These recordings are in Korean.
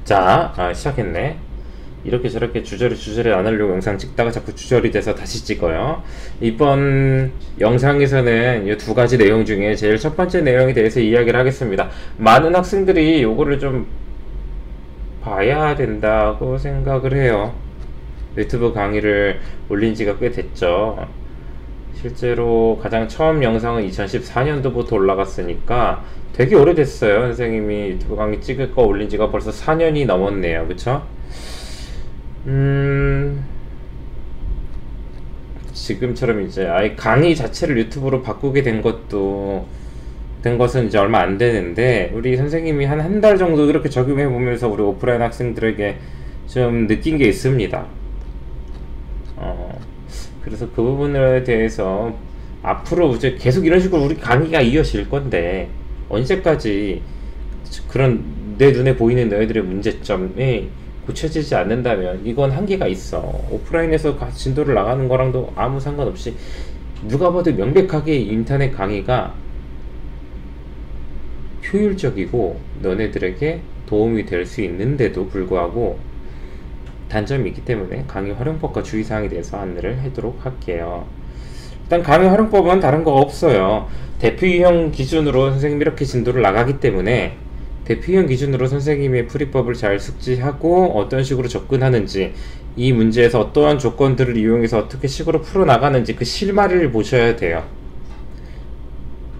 자, 시작했네. 이렇게 저렇게 주저리 안 하려고 영상 찍다가 자꾸 주저리 돼서 다시 찍어요. 이번 영상에서는 이 두 가지 내용 중에 제일 첫 번째 내용에 대해서 이야기를 하겠습니다. 많은 학생들이 요거를 좀 봐야 된다고 생각을 해요. 유튜브 강의를 올린 지가 꽤 됐죠. 실제로 가장 처음 영상은 2014년도부터 올라갔으니까 되게 오래됐어요. 선생님이 유튜브 강의 찍을 거 올린 지가 벌써 4년이 넘었네요. 그쵸? 지금처럼 이제 아예 강의 자체를 유튜브로 바꾸게 된 것은 이제 얼마 안 되는데, 우리 선생님이 한 달 정도 이렇게 적용해 보면서 우리 오프라인 학생들에게 좀 느낀 게 있습니다. 그래서 그 부분에 대해서 앞으로 이제 계속 이런 식으로 우리 강의가 이어질 건데, 언제까지 그런 내 눈에 보이는 너희들의 문제점이 고쳐지지 않는다면 이건 한계가 있어. 오프라인에서 진도를 나가는 거랑도 아무 상관없이 누가 봐도 명백하게 인터넷 강의가 효율적이고 너네들에게 도움이 될 수 있는데도 불구하고 단점이 있기 때문에 강의 활용법과 주의사항에 대해서 안내를 하도록 할게요. 일단 강의 활용법은 다른 거 없어요. 대표 유형 기준으로 선생님이 이렇게 진도를 나가기 때문에 대표 유형 기준으로 선생님의 풀이법을 잘 숙지하고 어떤 식으로 접근하는지, 이 문제에서 어떠한 조건들을 이용해서 어떻게 식으로 풀어나가는지 그 실마리를 보셔야 돼요.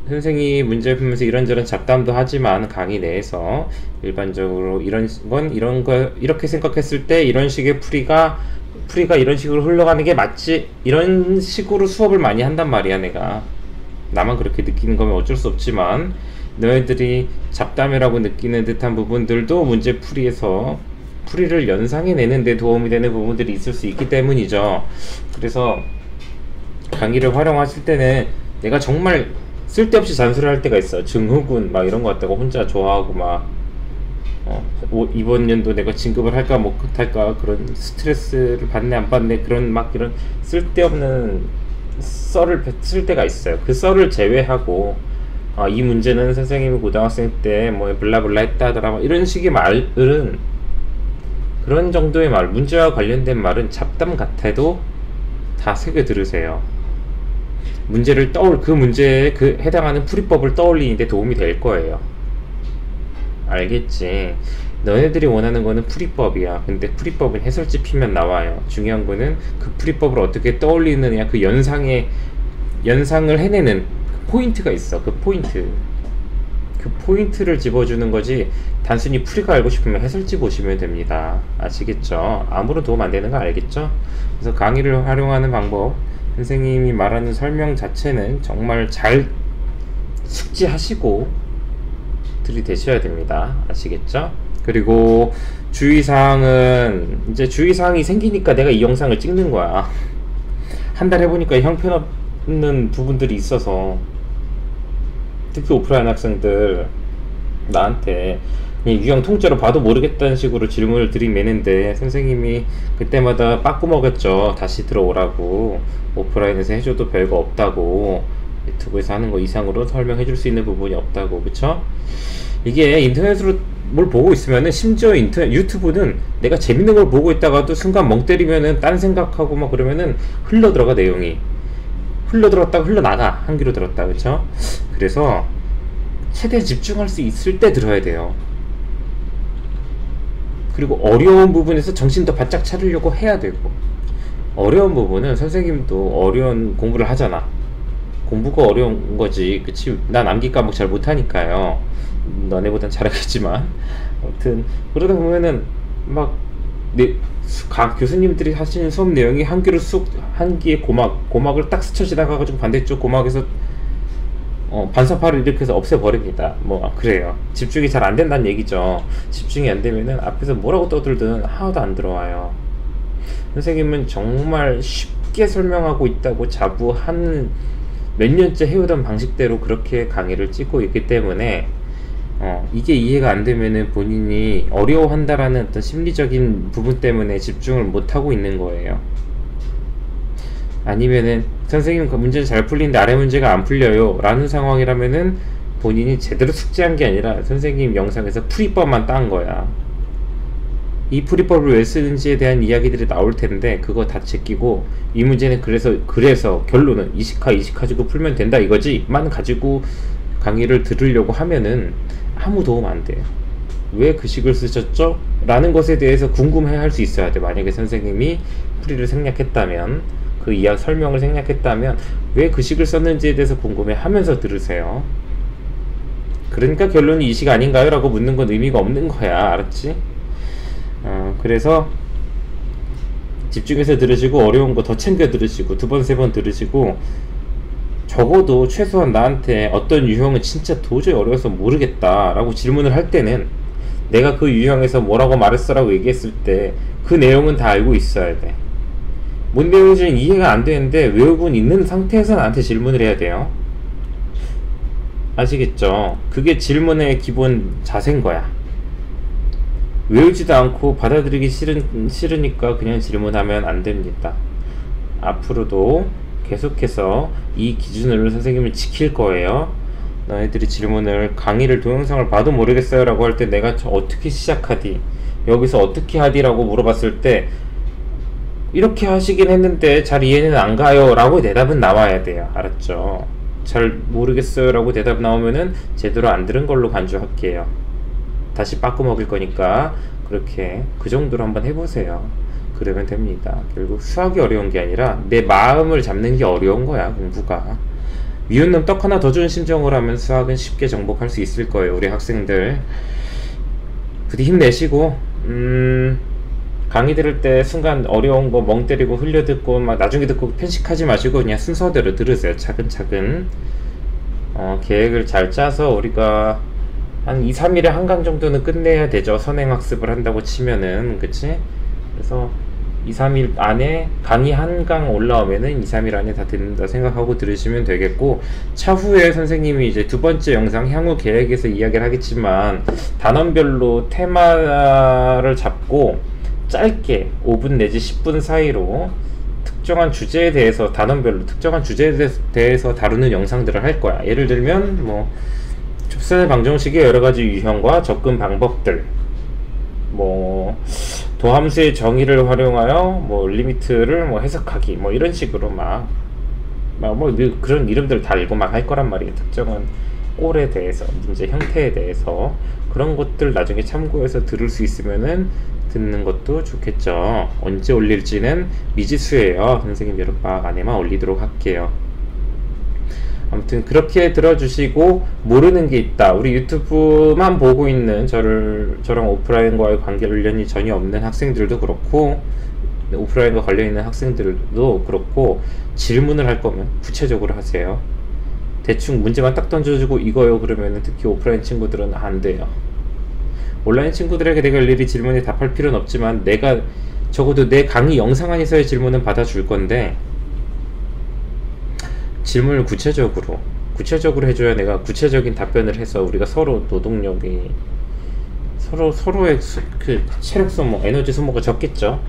선생님이 문제 풀면서 이런저런 잡담도 하지만 강의 내에서 일반적으로 이런 거 이렇게 생각했을 때 이런 식의 풀이가 이런 식으로 흘러가는 게 맞지, 이런 식으로 수업을 많이 한단 말이야. 내가 나만 그렇게 느끼는 거면 어쩔 수 없지만 너희들이 잡담이라고 느끼는 듯한 부분들도 문제 풀이에서 풀이를 연상해내는 데 도움이 되는 부분들이 있을 수 있기 때문이죠. 그래서 강의를 활용하실 때는 내가 정말 쓸데없이 잔소리 할 때가 있어. 증후군 막 이런 거 갖다가 혼자 좋아하고 막 이번 연도 내가 진급을 할까 못할까 그런 스트레스를 받네 안 받네 그런 막 이런 쓸데없는 썰을 쓸 때가 있어요. 그 썰을 제외하고 이 문제는 선생님이 고등학생 때 뭐 블라블라 했다 하더라 이런 식의 말은, 그런 정도의 말, 문제와 관련된 말은 잡담 같아도 다 새겨 들으세요. 문제를 그 문제에 해당하는 풀이법을 떠올리는데 도움이 될 거예요. 알겠지? 너네들이 원하는 거는 풀이법이야. 근데 풀이법은 해설지 피면 나와요. 중요한 거는 그 풀이법을 어떻게 떠올리느냐, 그 연상을 해내는 포인트가 있어. 그 포인트를 집어주는 거지. 단순히 풀이가 알고 싶으면 해설지 보시면 됩니다. 아시겠죠? 아무런 도움 안 되는 거 알겠죠? 그래서 강의를 활용하는 방법, 선생님이 말하는 설명 자체는 정말 잘 숙지하시고 들이대셔야 됩니다. 아시겠죠? 그리고 주의사항은, 이제 주의사항이 생기니까 내가 이 영상을 찍는 거야. 한 달 해보니까 형편없는 부분들이 있어서, 특히 오프라인 학생들 나한테 그냥 유형 통째로 봐도 모르겠다는 식으로 질문을 들이매는데 선생님이 그때마다 빠꾸 먹였죠. 다시 들어오라고. 오프라인에서 해줘도 별거 없다고, 유튜브에서 하는 거 이상으로 설명해 줄 수 있는 부분이 없다고. 그쵸? 이게 인터넷으로 뭘 보고 있으면은, 심지어 유튜브는 내가 재밌는 걸 보고 있다가도 순간 멍 때리면은 딴 생각하고 막 그러면은 흘러들어가, 내용이 흘러들었다가 흘러나가. 한 귀로 들었다. 그쵸? 그래서 최대 집중할 수 있을 때 들어야 돼요. 그리고 어려운 부분에서 정신 더 바짝 차리려고 해야 되고, 어려운 부분은 선생님도 어려운 공부를 하잖아. 공부가 어려운 거지. 그치? 난 암기 과목 잘 못하니까요. 너네보단 잘하겠지만 아무튼 그러다 보면은 막 교수님들이 하시는 수업 내용이 한 귀에 고막을 딱 스쳐 지나가가지고 반대쪽 고막에서 반사파를 일으켜서 없애버립니다. 그래요. 집중이 잘 안 된다는 얘기죠. 집중이 안 되면은 앞에서 뭐라고 떠들든 하나도 안 들어와요. 선생님은 정말 쉽게 설명하고 있다고 자부한 몇 년째 해오던 방식대로 그렇게 강의를 찍고 있기 때문에 이게 이해가 안 되면은 본인이 어려워한다라는 어떤 심리적인 부분 때문에 집중을 못하고 있는 거예요. 아니면은 선생님 그 문제는 잘 풀리는데 아래 문제가 안 풀려요 라는 상황이라면은 본인이 제대로 숙지한 게 아니라 선생님 영상에서 풀이법만 딴 거야. 이 풀이법을 왜 쓰는지에 대한 이야기들이 나올 텐데 그거 다 제끼고 이 문제는 그래서 결론은 이식 가지고 풀면 된다 이거지만 가지고 강의를 들으려고 하면은 아무 도움 안 돼요. 왜 그 식을 쓰셨죠? 라는 것에 대해서 궁금해 할 수 있어야 돼. 만약에 선생님이 풀이를 생략했다면, 그 이야 설명을 생략했다면 왜 그 식을 썼는지에 대해서 궁금해 하면서 들으세요. 그러니까 결론이 이 식 아닌가요? 라고 묻는 건 의미가 없는 거야. 알았지? 그래서 집중해서 들으시고 어려운 거 더 챙겨 들으시고 두 번, 세 번 들으시고 적어도 최소한 나한테 어떤 유형은 진짜 도저히 어려워서 모르겠다 라고 질문을 할 때는 내가 그 유형에서 뭐라고 말했어 라고 얘기했을 때 그 내용은 다 알고 있어야 돼. 뭔 내용인지는 이해가 안 되는데 외우고 있는 상태에서 나한테 질문을 해야 돼요. 아시겠죠? 그게 질문의 기본 자세인 거야. 외우지도 않고 받아들이기 싫으니까 그냥 질문하면 안 됩니다. 앞으로도 계속해서 이 기준을 선생님을 지킬 거예요. 너희들이 질문을 강의를 동영상을 봐도 모르겠어요 라고 할 때 내가 어떻게 시작하디 여기서 어떻게 하디 라고 물어봤을 때 이렇게 하시긴 했는데 잘 이해는 안 가요 라고 대답은 나와야 돼요. 알았죠? 잘 모르겠어요 라고 대답 나오면은 제대로 안 들은 걸로 간주할게요. 다시 빠꾸 먹일 거니까 그렇게 그 정도로 한번 해보세요. 그러면 됩니다. 결국 수학이 어려운 게 아니라 내 마음을 잡는 게 어려운 거야. 공부가 미운 놈 떡 하나 더 주는 심정으로 하면 수학은 쉽게 정복할 수 있을 거예요. 우리 학생들 부디 힘내시고 강의 들을 때 순간 어려운 거 멍 때리고 흘려듣고 막 나중에 듣고 편식하지 마시고 그냥 순서대로 들으세요. 차근차근 계획을 잘 짜서 우리가 한 2, 3일에 한 강 정도는 끝내야 되죠. 선행학습을 한다고 치면은 그치? 그래서 2, 3일 안에 강의 한 강 올라오면은 2, 3일 안에 다 듣는다 생각하고 들으시면 되겠고 차후에 선생님이 이제 두 번째 영상 향후 계획에서 이야기를 하겠지만 단원별로 테마를 잡고 짧게 5분 내지 10분 사이로 특정한 주제에 대해서 단원별로 특정한 주제에 대해서 다루는 영상들을 할 거야. 예를 들면 뭐 좁선의 방정식의 여러가지 유형과 접근 방법들, 뭐 도함수의 정의를 활용하여 뭐 리미트를 뭐 해석하기 뭐 이런 식으로 막 그런 이름들 달고 막 할 거란 말이에요. 특정한 꼴에 대해서, 문제 형태에 대해서 그런 것들 나중에 참고해서 들을 수 있으면은 듣는 것도 좋겠죠. 언제 올릴지는 미지수예요. 선생님 여름방학 안에만 올리도록 할게요. 아무튼 그렇게 들어주시고 모르는 게 있다. 우리 유튜브만 보고 있는 저랑 오프라인과의 관련이 전혀 없는 학생들도 그렇고 오프라인과 관련있는 학생들도 그렇고 질문을 할 거면 구체적으로 하세요. 대충 문제만 딱 던져주고 이거요 그러면 특히 오프라인 친구들은 안 돼요. 온라인 친구들에게 내가 일일이 질문에 답할 필요는 없지만 내가 적어도 내 강의 영상 안에서의 질문은 받아줄 건데 질문을 구체적으로 해줘야 내가 구체적인 답변을 해서 우리가 서로 노동력이 서로의 그 체력 소모, 에너지 소모가 적겠죠.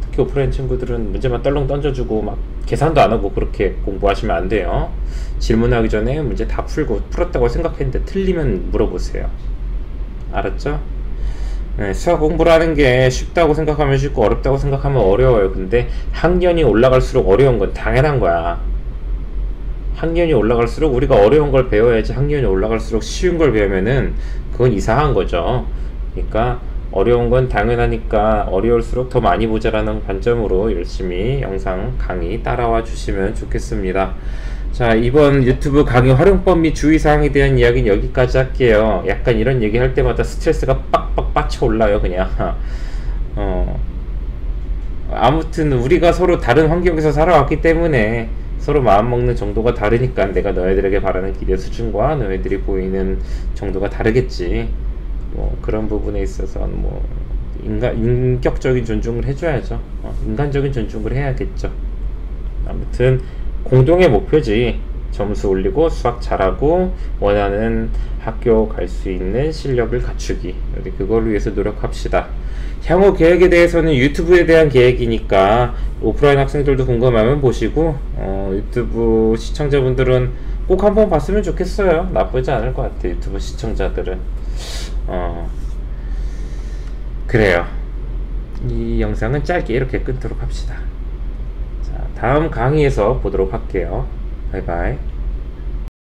특히 오프라인 친구들은 문제만 떨렁 던져주고 막 계산도 안 하고 그렇게 공부하시면 안 돼요. 질문하기 전에 문제 다 풀었다고 생각했는데 틀리면 물어보세요. 알았죠? 네, 수학 공부를 하는 게 쉽다고 생각하면 쉽고 어렵다고 생각하면 어려워요. 근데 학년이 올라갈수록 어려운 건 당연한 거야. 학년이 올라갈수록 우리가 어려운 걸 배워야지 학년이 올라갈수록 쉬운 걸 배우면은 그건 이상한 거죠. 그러니까 어려운 건 당연하니까 어려울수록 더 많이 보자라는 관점으로 열심히 영상 강의 따라와 주시면 좋겠습니다. 자, 이번 유튜브 강의 활용법 및 주의사항에 대한 이야기는 여기까지 할게요. 약간 이런 얘기 할 때마다 스트레스가 빡빡 빠쳐 올라요 그냥. 아무튼 우리가 서로 다른 환경에서 살아왔기 때문에 서로 마음먹는 정도가 다르니까 내가 너희들에게 바라는 기대 수준과 너희들이 보이는 정도가 다르겠지. 뭐 그런 부분에 있어서 뭐 인격적인 존중을 해줘야죠. 인간적인 존중을 해야겠죠. 아무튼 공동의 목표지. 점수 올리고 수학 잘하고 원하는 학교 갈 수 있는 실력을 갖추기. 우리 그걸 위해서 노력합시다. 향후 계획에 대해서는 유튜브에 대한 계획이니까 오프라인 학생들도 궁금하면 보시고 유튜브 시청자분들은 꼭 한번 봤으면 좋겠어요. 나쁘지 않을 것 같아요. 유튜브 시청자들은 그래요. 이 영상은 짧게 이렇게 끊도록 합시다. 자, 다음 강의에서 보도록 할게요. 바이바이.